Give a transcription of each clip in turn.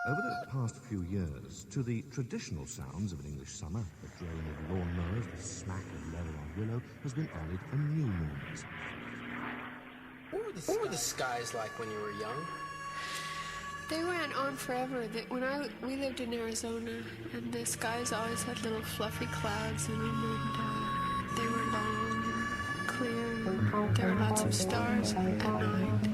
Over the past few years, to the traditional sounds of an English summer, the drone of lawnmowers, the smack of leather on willow, has been added a new noise. What were the skies like when you were young? They went on forever. We lived in Arizona, and the skies always had little fluffy clouds in them, and they were long and clear, and there were lots of stars at night.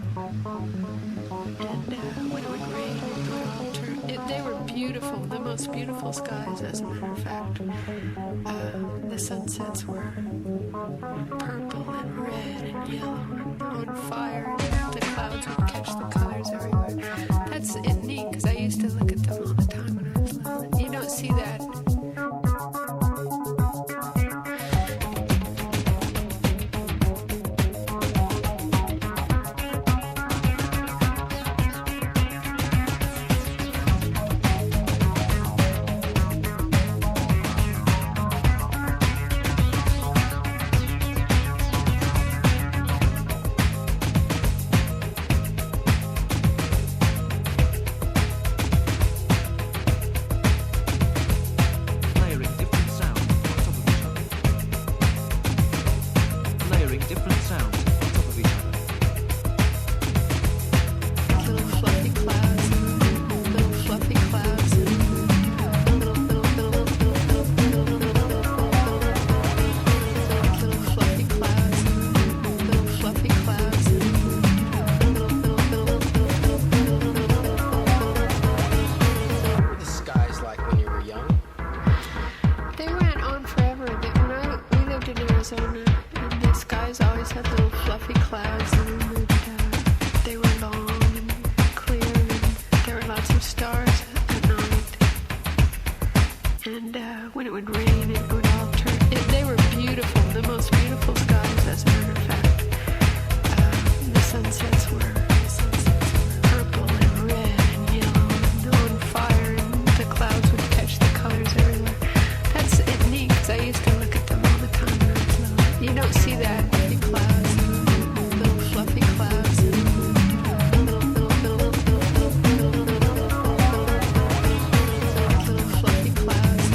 And when it would rain, it would all turn. They were beautiful, the most beautiful skies, as a matter of fact. The sunsets were purple and red and yellow and on fire, and the clouds would catch the colors everywhere. That's neat, because I used to look at them all the time when I was little. You don't see that. And the skies always had little fluffy clouds in them, and they were long and clear, and there were lots of stars at night. And when it would rain, it would all turn. They were beautiful, the most beautiful skies, as a matter of fact. The sunsets were purple and red and yellow and on fire, and the clouds would catch the colors everywhere. That's neat, because I used to look at them all the time. You don't see that big clouds, little fluffy clouds, little fluffy clouds,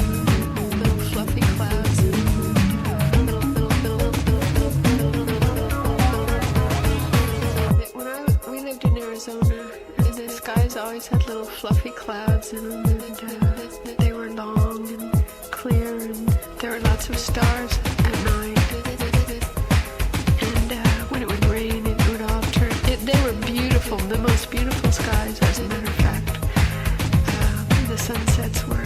little fluffy clouds. We lived in Arizona, and the skies always had little fluffy clouds in them, and they were long and clear, and there were lots of stars at night. When it would rain, it would all turn. They were beautiful, the most beautiful skies, as a matter of fact. The sunsets were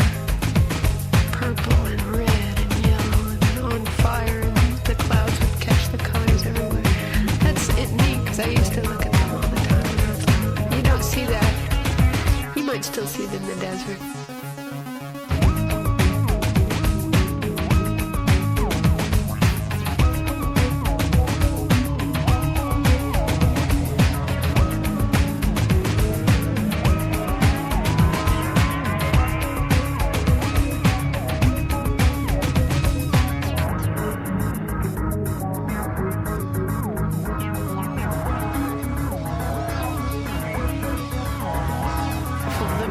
purple and red and yellow and on fire, and the clouds would catch the colors everywhere. That's neat, because I used to look at them all the time when I was little. You don't see that. You might still see them in the desert.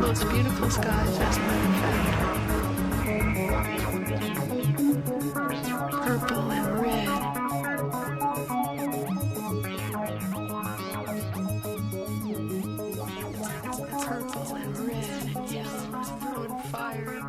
Most beautiful skies, as a matter of fact. Purple and red. Purple and red and yellow and on fire.